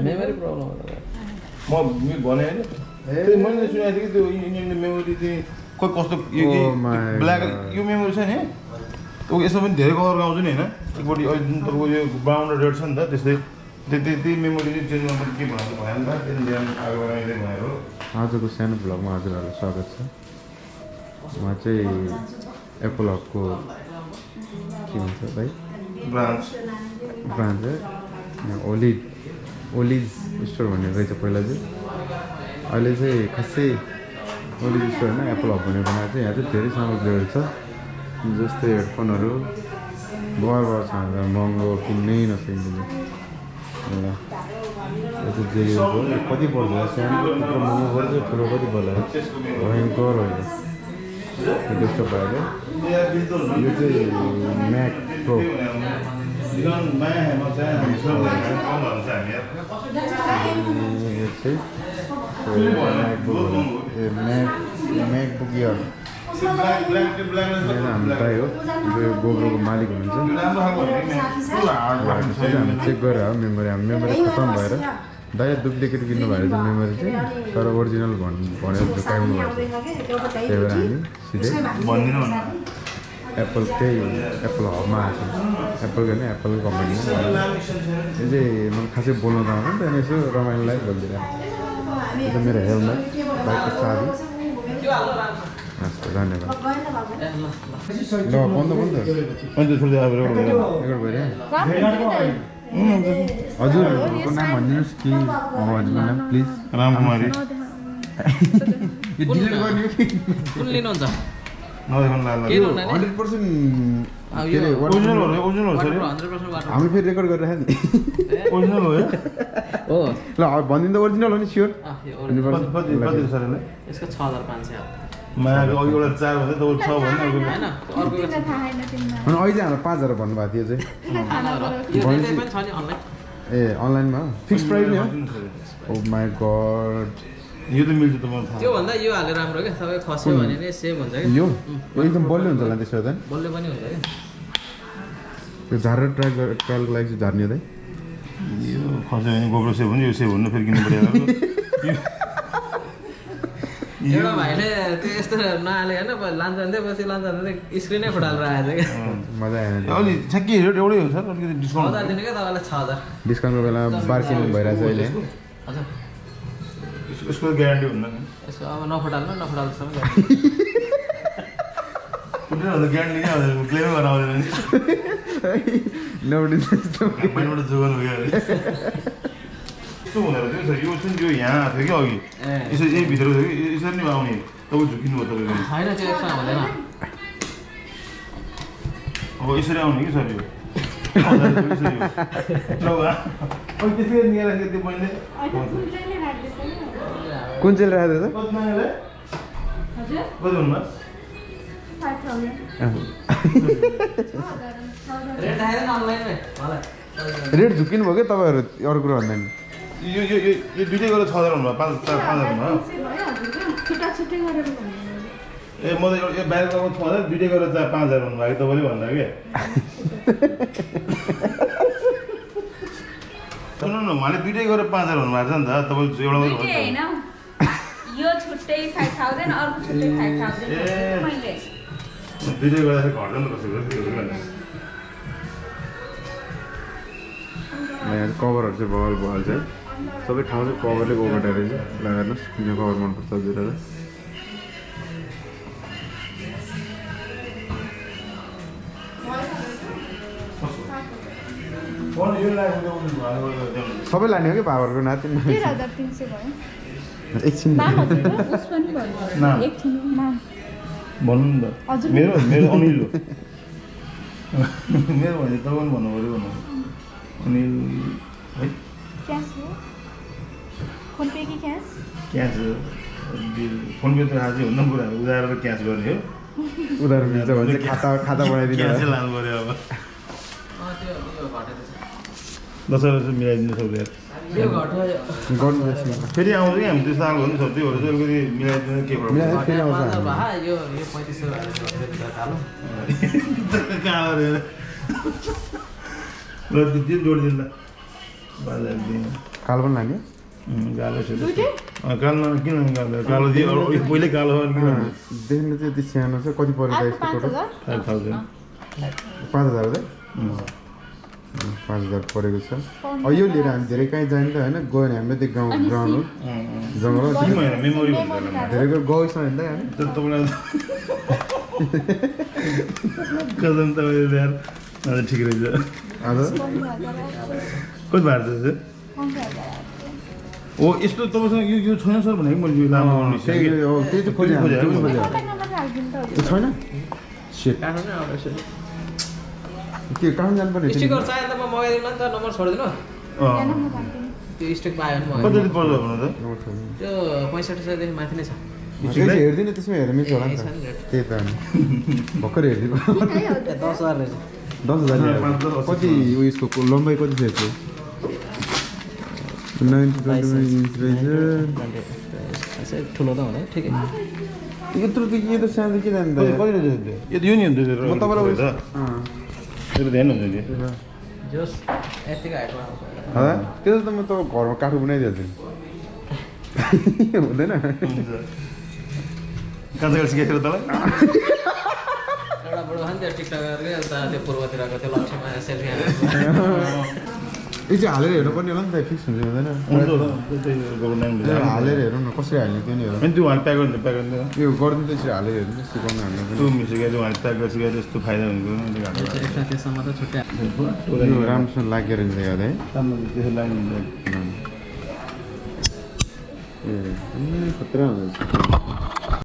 memory problem होला म भने हैन त्यही मैले सुनेको थिएँ कि त्यो इन्डियन मेमोरी चाहिँ खोइ कस्तो ब्ल्याक यो मेमोरी छ नि यसमा पनि धेरै कलर आउँछ नि हैन एकपट्टि अहिले जुन तपाईँको यो ब्राउन र रेड छ नि त त्यस्तै त्यही मेमोरी चाहिँ चेन्ज गर्नु के भन्नु भएन नि त त्यहाँदेखि आगो लगाइदिँदै भनेर हो आजको सानो भ्लगमा हजुरहरूलाई स्वागत छ म चाहिँ एप्पल हबको के भन्छ भाइ ब्रान्च ओलिज स्टोर भन्ने रहेछ पहिला चाहिँ अहिले चाहिँ खासै ओलिज स्टोर होइन एप्पल हब भनेर बनाएर चाहिँ यहाँ चाहिँ धेरै सामग्रीहरू छ जस्तै हेडफोनहरू बराबर छ महँगो किन्नै नसकिन्छ ल यो चाहिँ कति पर्छ सानो त्यत्रो महँगो पर्छ ठुलो कति पर्छ भयङ्कर होइन त्यस्तो भएर यो चाहिँ म्याक प्रो म्याकबुक इयर हाम्रो दाइ हो जो गोब्रोको मालिक हुनुहुन्छ हामी चेक गरेर हो मेमोरी खतम भएर दाइले डुप्लिकेट किन्नु भएर चाहिँ मेमोरी चाहिँ तर ओरिजिनल भनेर झुकाउनु भएको त्यही भएर हामी सिधै एप्पल हबमा आएको एप्पलको होइन एप्पल कम्पनीमा यो चाहिँ मलाई खासै बोल्नु त आउँदैन त्यहाँदेखि यसो रमाइलोलाई बोलिदिरहेको यो त मेरो हेलमेट बाइकको चाबी हस् धन्यवाद ल बन्द अन्त छोड्दै अब रेकर्ड भइरह्यो हजुरको नाम भनिदिनुहोस् कि हजुरको नाम प्लिज रामकुमारी हामी फेरि रेकर्ड गरिरहेको नि ओरिजिनल हो ल भनिदिँदा ओरिजिनल हो नि स्योर यसको 6500 मायाको अघि एउटा 4 भन्दै तपाईँ 6 भन्नु हैन अर्को अनि अहिले हाम्रो 5000 भन्नुभएको थियो चाहिँ यो पनि छ नि अनलाइन ए अनलाइनमा फिक्स प्राइस नि हो ओ माय गॉड यो त मिल्छ त मलाई थाहा त्यो भन्दा यो हाले राम्रो के सबै खस्यो भने नि सेभ हुन्छ के यो एकदम बलियो हुन्छ होला त्यसो त बल्ले पनि हुन्छ के त्यो झारेर ट्रायलको लागि चाहिँ झार्ने हो यो खस्यो भने गोब्रो सेभ हुन्छ यो सेभ हुनु फेरि किन्नु पर्यो एउटा भाइले त्यो यस्तो नहाले होइन लान्छ पछि स्क्रिनै फुटालेर आएछ क्या मजा आएन अलि ठ्याक्कै रेट एउटै हो सर अलिकति डिस्काउन्ट 6000 दिने क्या तपाईँलाई 6000 डिस्काउन्टको बेला बार्किङ भइरहेछ अहिले हजुर यसको ग्यारेन्टी हुन्न नि यसको अब नफुटाल्नुसम्म कुनै भन्दा ग्यारेन्टी नै आउँदैन क्लेम गर्न आउँदैन नि नौडी बहिनीबाट जोगाउनु भयो यस्तो हुँदो रहेछ यो चाहिँ यो यहाँ थियो कि अघि यसो यही भित्र थियो कि यसरी नै आउने तपाईँ झुकिनु भयो तपाईँको होइन त्यो यसो हुँदैन अब यसरी आउने कि सर यो त्यसरी निकालेको त्यो बहिनीले कुन चाहिँ राखेको छ कति भन्नु रेट झुकिनु भयो क्या तपाईँहरू अरू कुरो भन्दा नि यो दुइटै गरेर 6000 भन्नुभयो 5000 भन्नुभयो ए म त यो बाहिर गएको 6000 दुइटै गरेर 5000 भन्नुभयो तपाईँले भन्दा के सुन्नु न उहाँले दुइटै गरेर 5000 भन्नुभएको छ नि त तपाईँ एउटा मात्रै हैन यो छुट्टै 5000 अर्को छुट्टै 5000 मैले दुइटै गर्दा घट्दैन कसैको कभरहरू चाहिँ बल छ सबै ठाउँ चाहिँ कभरले ओभरटाइप रहेछ ल हेर्नुहोस् किन कभर मनपर्छ हजुरहरूलाई सबै लाने हो कि बाबरको नाति 13,300 भयो एकछिन भन्नु नि त मेरो अनिल हो मेरो भने तपाईँ भन्नु पऱ्यो भन्नु अनिल है क्यास हो फोन पे कि क्यास क्यास हो फोन पे त आज हुन्न कुरा उधार र क्यास गर्ने हो उधार मिल्छ भने चाहिँ खाता बनाइदिनु क्यास लानु पऱ्यो अब दसैँ मिलाइदिनु सक्यो फेरि आउँछ कि हामी त्यो साग हो नि सब त्योहरू चाहिँ अलिकति मिलाइदिनु के प्रब्लम ल त्यो जोडिदिनु ल कालो पनि लाग्यो कालो छ कालो किन कालो कालो दियो पहिले कालो देख्नु चाहिँ यति सानो छ कति परेको यसको टोटल 5000 5000 हो 5000 परेको छ यो लिएर हामी धेरै कहीँ जाने त होइन गयो भने हाम्रो त्यो गाउँ ग्राउन्ड हो जङ्गल मेमोरी धेरै गइसक्यो भने त हामी तपाईँलाई कदम तपाईँले यार ठिक रहेछ हजुर कति भएको छ ओ यस्तो तपाईँसँग यो छैन सर भनेको मैले यो लामो त्यही त खोजेँ छैन सेट काट्नु नै आउँदैछ के कहाँ जानुपर्ने स्टिकर चाहियो त म मगाइदिनु नि त नम्बर छोडिदिनु त्यो स्टिक पायो भने कति पर्छ भन्नु त त्यो 65,000 देखि माथि नै छ हेर्दिनँ त्यसमा हेर्नु मिल्छ होला नि त त्यही त भर्खर हेरिदिएको 10,000 रहेछ 10,000 कति उयसको लम्बाइ कति छ यसको 90 इन्च रहेछ ठुलो त हुँदैन ठिकै यत्रो त यो त सानो के जान्दा कति रहेछ यो नि हुन्छ म तपाईँलाई त्यो ध्यान हुन्छ नि जोस यतिको हाइटमा त्यो त म त घरमा काठो बनाइदिहाल्छु हुँदैन कहाँ सिकाइथियो तँलाई एउटा बुढो खान त्यो टिकटकरले अन्त त्यो पूर्वतिरको त्यो लक्ष्यमा सेल्फी यो चाहिँ हालेर हेर्नु पर्ने होला नि त फिक्स हुन्छ हुँदैन हालेर हेरौँ न कसरी हाल्ने त्यो नि हेरौँ अनि त्यो उहाँले प्याक गरिदिनु प्याक गरिदिनु यो गरिदिनु त्यसरी हालेर हेर्नु सिकाउनु हामीलाई त्यो सिकाइदियो उहाँले प्याक गरेर सिकाइदियो यस्तो फाइदा हुन्छ एक्स्ट्रा त्यसमा त छुट्टै यो राम्रोसँग लागेर हुन्छ याद है त्यसो लाग्नु ए खतरा हुन्छ